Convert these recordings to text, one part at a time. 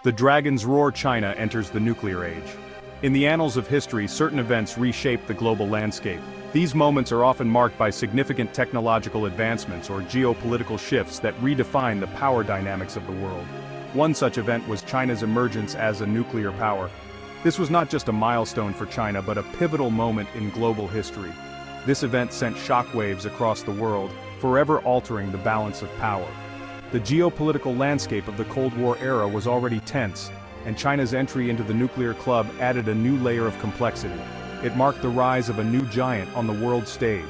The dragon's roar. China enters the nuclear age. In the annals of history, certain events reshape the global landscape. These moments are often marked by significant technological advancements or geopolitical shifts that redefine the power dynamics of the world. One such event was China's emergence as a nuclear power. This was not just a milestone for China but a pivotal moment in global history. This event sent shockwaves across the world, forever altering the balance of power. The geopolitical landscape of the Cold War era was already tense, and China's entry into the nuclear club added a new layer of complexity. It marked the rise of a new giant on the world stage.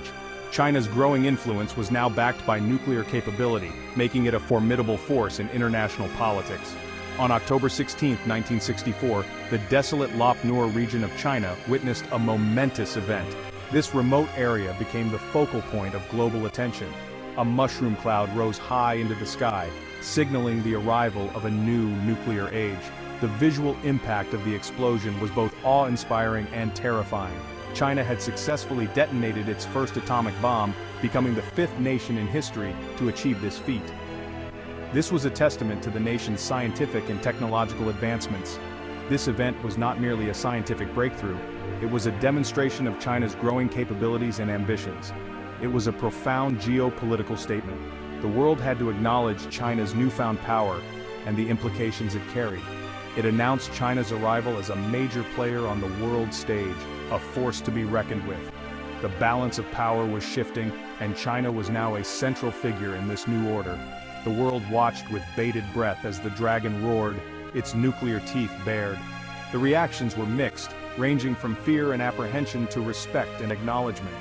China's growing influence was now backed by nuclear capability, making it a formidable force in international politics. On October 16, 1964, the desolate Lop Nur region of China witnessed a momentous event. This remote area became the focal point of global attention. A mushroom cloud rose high into the sky, signaling the arrival of a new nuclear age. The visual impact of the explosion was both awe-inspiring and terrifying. China had successfully detonated its first atomic bomb, becoming the fifth nation in history to achieve this feat. This was a testament to the nation's scientific and technological advancements. This event was not merely a scientific breakthrough, it was a demonstration of China's growing capabilities and ambitions. It was a profound geopolitical statement. The world had to acknowledge China's newfound power and the implications it carried. It announced China's arrival as a major player on the world stage, a force to be reckoned with. The balance of power was shifting, and China was now a central figure in this new order. The world watched with bated breath as the dragon roared, its nuclear teeth bared. The reactions were mixed, ranging from fear and apprehension to respect and acknowledgement.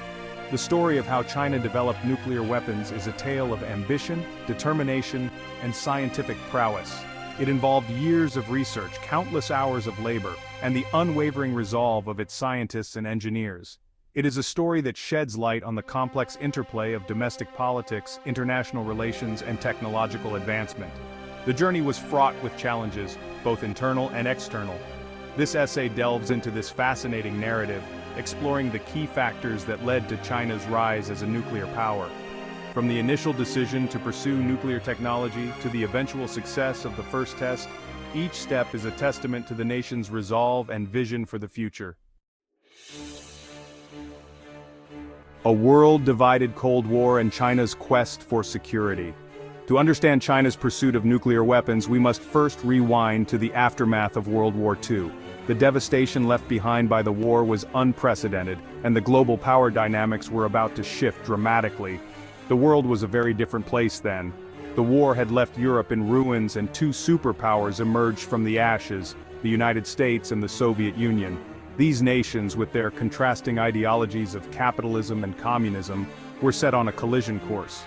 The story of how China developed nuclear weapons is a tale of ambition, determination, and scientific prowess. It involved years of research, countless hours of labor, and the unwavering resolve of its scientists and engineers. It is a story that sheds light on the complex interplay of domestic politics, international relations, and technological advancement. The journey was fraught with challenges, both internal and external. This essay delves into this fascinating narrative, exploring the key factors that led to China's rise as a nuclear power. From the initial decision to pursue nuclear technology to the eventual success of the first test, each step is a testament to the nation's resolve and vision for the future. A world-divided Cold War and China's quest for security. To understand China's pursuit of nuclear weapons, we must first rewind to the aftermath of World War II. The devastation left behind by the war was unprecedented, and the global power dynamics were about to shift dramatically. The world was a very different place then. The war had left Europe in ruins, and two superpowers emerged from the ashes, the United States and the Soviet Union. These nations, with their contrasting ideologies of capitalism and communism, were set on a collision course.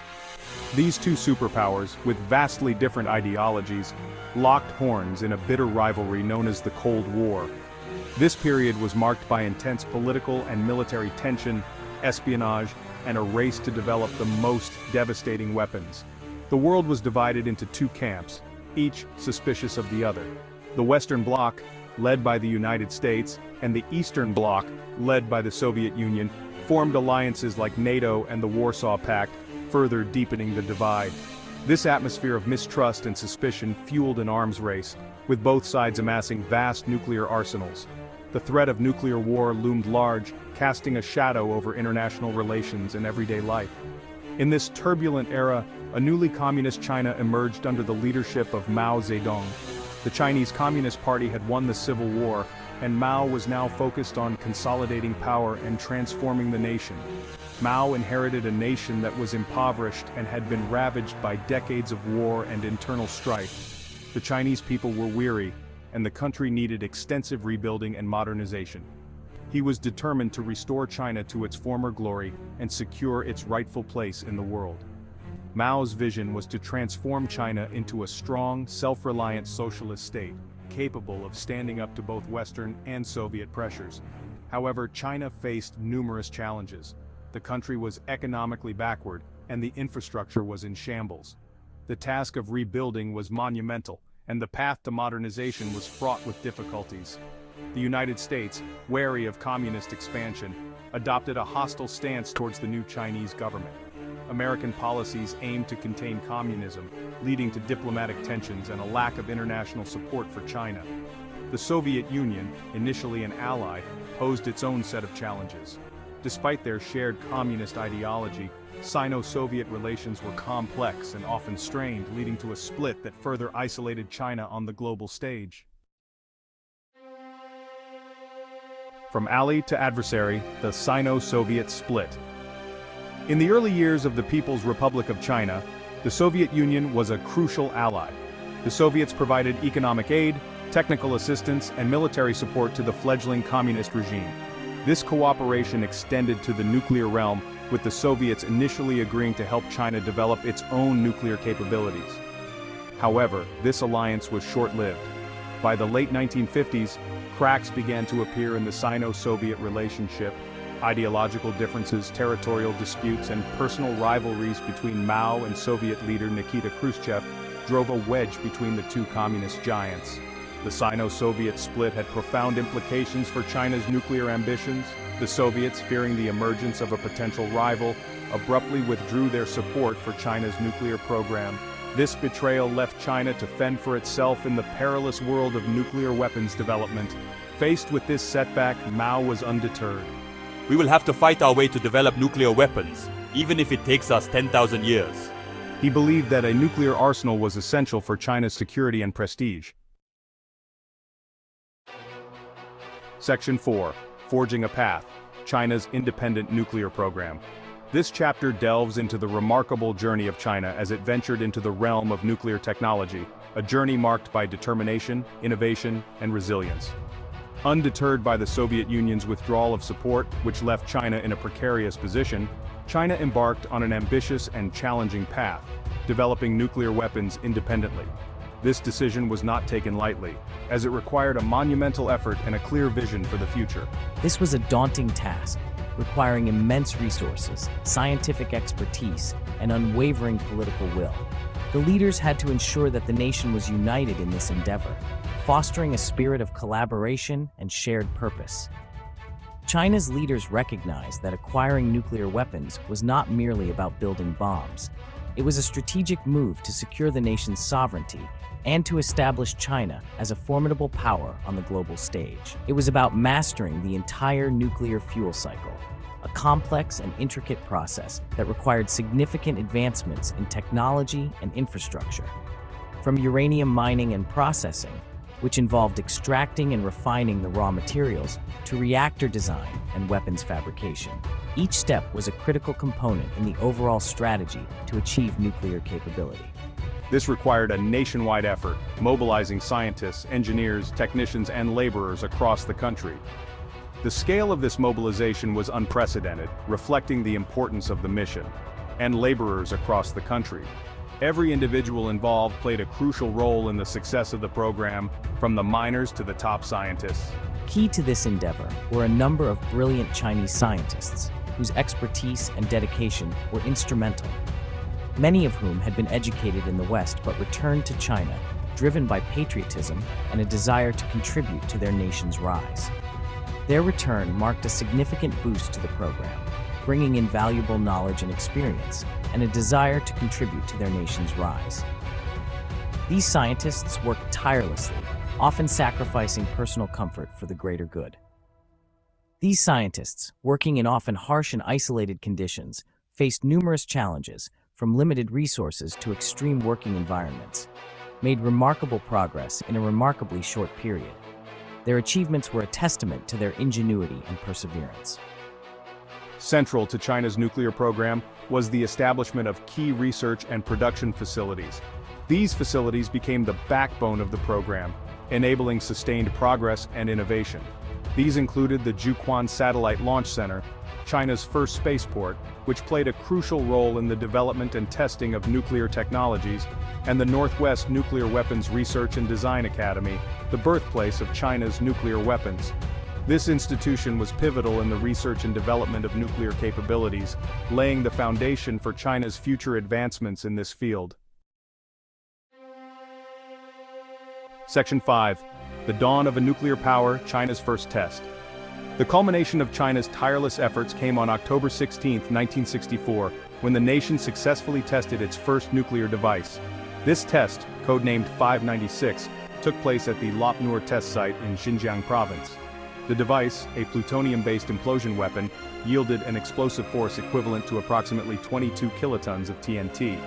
These two superpowers, with vastly different ideologies, locked horns in a bitter rivalry known as the Cold War. This period was marked by intense political and military tension, espionage, and a race to develop the most devastating weapons. The world was divided into two camps, each suspicious of the other. The Western Bloc, led by the United States, and the Eastern Bloc, led by the Soviet Union, formed alliances like NATO and the Warsaw Pact, further deepening the divide. This atmosphere of mistrust and suspicion fueled an arms race, with both sides amassing vast nuclear arsenals. The threat of nuclear war loomed large, casting a shadow over international relations and everyday life. In this turbulent era, a newly communist China emerged under the leadership of Mao Zedong. The Chinese Communist Party had won the Civil War, and Mao was now focused on consolidating power and transforming the nation. Mao inherited a nation that was impoverished and had been ravaged by decades of war and internal strife. The Chinese people were weary, and the country needed extensive rebuilding and modernization. He was determined to restore China to its former glory and secure its rightful place in the world. Mao's vision was to transform China into a strong, self-reliant socialist state, capable of standing up to both Western and Soviet pressures. However, China faced numerous challenges. The country was economically backward, and the infrastructure was in shambles. The task of rebuilding was monumental, and the path to modernization was fraught with difficulties. The United States, wary of communist expansion, adopted a hostile stance towards the new Chinese government. American policies aimed to contain communism, leading to diplomatic tensions and a lack of international support for China. The Soviet Union, initially an ally, posed its own set of challenges. Despite their shared communist ideology, Sino-Soviet relations were complex and often strained, leading to a split that further isolated China on the global stage. From ally to adversary, the Sino-Soviet split. In the early years of the People's Republic of China, the Soviet Union was a crucial ally. The Soviets provided economic aid, technical assistance, and military support to the fledgling communist regime. This cooperation extended to the nuclear realm, with the Soviets initially agreeing to help China develop its own nuclear capabilities. However, this alliance was short-lived. By the late 1950s, cracks began to appear in the Sino-Soviet relationship. Ideological differences, territorial disputes, and personal rivalries between Mao and Soviet leader Nikita Khrushchev drove a wedge between the two communist giants. The Sino-Soviet split had profound implications for China's nuclear ambitions. The Soviets, fearing the emergence of a potential rival, abruptly withdrew their support for China's nuclear program. This betrayal left China to fend for itself in the perilous world of nuclear weapons development. Faced with this setback, Mao was undeterred. We will have to fight our way to develop nuclear weapons, even if it takes us 10,000 years. He believed that a nuclear arsenal was essential for China's security and prestige. Section 4. Forging a Path, China's Independent Nuclear Program. This chapter delves into the remarkable journey of China as it ventured into the realm of nuclear technology, a journey marked by determination, innovation, and resilience. Undeterred by the Soviet Union's withdrawal of support, which left China in a precarious position, China embarked on an ambitious and challenging path, developing nuclear weapons independently. This decision was not taken lightly, as it required a monumental effort and a clear vision for the future. This was a daunting task, requiring immense resources, scientific expertise, and unwavering political will. The leaders had to ensure that the nation was united in this endeavor, fostering a spirit of collaboration and shared purpose. China's leaders recognized that acquiring nuclear weapons was not merely about building bombs. It was a strategic move to secure the nation's sovereignty and to establish China as a formidable power on the global stage. It was about mastering the entire nuclear fuel cycle, a complex and intricate process that required significant advancements in technology and infrastructure. From uranium mining and processing, which involved extracting and refining the raw materials, to reactor design and weapons fabrication. Each step was a critical component in the overall strategy to achieve nuclear capability. This required a nationwide effort, mobilizing scientists, engineers, technicians, and laborers across the country. The scale of this mobilization was unprecedented, reflecting the importance of the mission, and laborers across the country. Every individual involved played a crucial role in the success of the program, from the miners to the top scientists. Key to this endeavor were a number of brilliant Chinese scientists, whose expertise and dedication were instrumental. Many of whom had been educated in the West but returned to China, driven by patriotism and a desire to contribute to their nation's rise. Their return marked a significant boost to the program, bringing in valuable knowledge and experience, and a desire to contribute to their nation's rise. These scientists worked tirelessly, often sacrificing personal comfort for the greater good. These scientists, working in often harsh and isolated conditions, faced numerous challenges, from limited resources to extreme working environments, made remarkable progress in a remarkably short period. Their achievements were a testament to their ingenuity and perseverance. Central to China's nuclear program was the establishment of key research and production facilities. These facilities became the backbone of the program, enabling sustained progress and innovation. These included the Jiuquan Satellite Launch Center, China's first spaceport, which played a crucial role in the development and testing of nuclear technologies, and the Northwest Nuclear Weapons Research and Design Academy, the birthplace of China's nuclear weapons. This institution was pivotal in the research and development of nuclear capabilities, laying the foundation for China's future advancements in this field. Section 5. The dawn of a nuclear power, China's first test. The culmination of China's tireless efforts came on October 16, 1964, when the nation successfully tested its first nuclear device. This test, codenamed 596, took place at the Lop Nur test site in Xinjiang province. The device, a plutonium-based implosion weapon, yielded an explosive force equivalent to approximately 22 kilotons of TNT.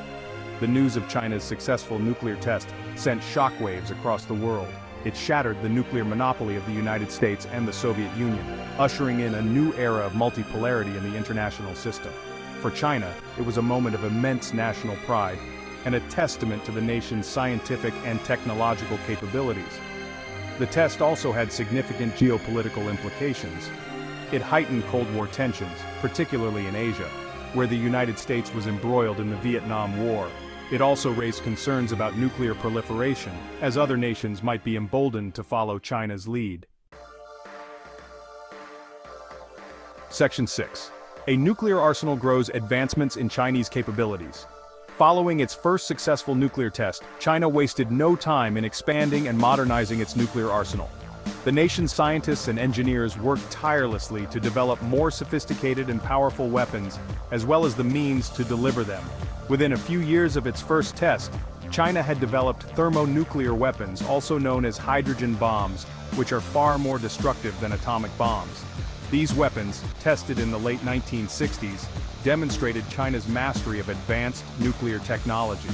The news of China's successful nuclear test sent shockwaves across the world. It shattered the nuclear monopoly of the United States and the Soviet Union, ushering in a new era of multipolarity in the international system. For China, it was a moment of immense national pride and a testament to the nation's scientific and technological capabilities. The test also had significant geopolitical implications. It heightened Cold War tensions, particularly in Asia, where the United States was embroiled in the Vietnam War. It also raised concerns about nuclear proliferation, as other nations might be emboldened to follow China's lead. Section 6. A nuclear arsenal grows advancements in Chinese capabilities. Following its first successful nuclear test, China wasted no time in expanding and modernizing its nuclear arsenal. The nation's scientists and engineers worked tirelessly to develop more sophisticated and powerful weapons, as well as the means to deliver them. Within a few years of its first test, China had developed thermonuclear weapons, also known as hydrogen bombs, which are far more destructive than atomic bombs. These weapons, tested in the late 1960s, demonstrated China's mastery of advanced nuclear technology.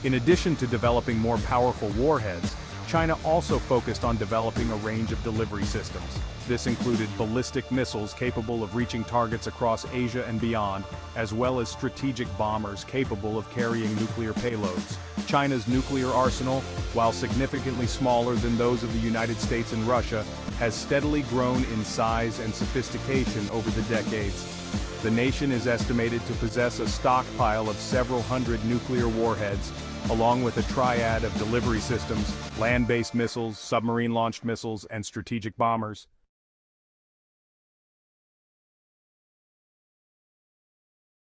In addition to developing more powerful warheads, China also focused on developing a range of delivery systems. This included ballistic missiles capable of reaching targets across Asia and beyond, as well as strategic bombers capable of carrying nuclear payloads. China's nuclear arsenal, while significantly smaller than those of the United States and Russia, has steadily grown in size and sophistication over the decades. The nation is estimated to possess a stockpile of several hundred nuclear warheads, along with a triad of delivery systems, land-based missiles, submarine-launched missiles, and strategic bombers.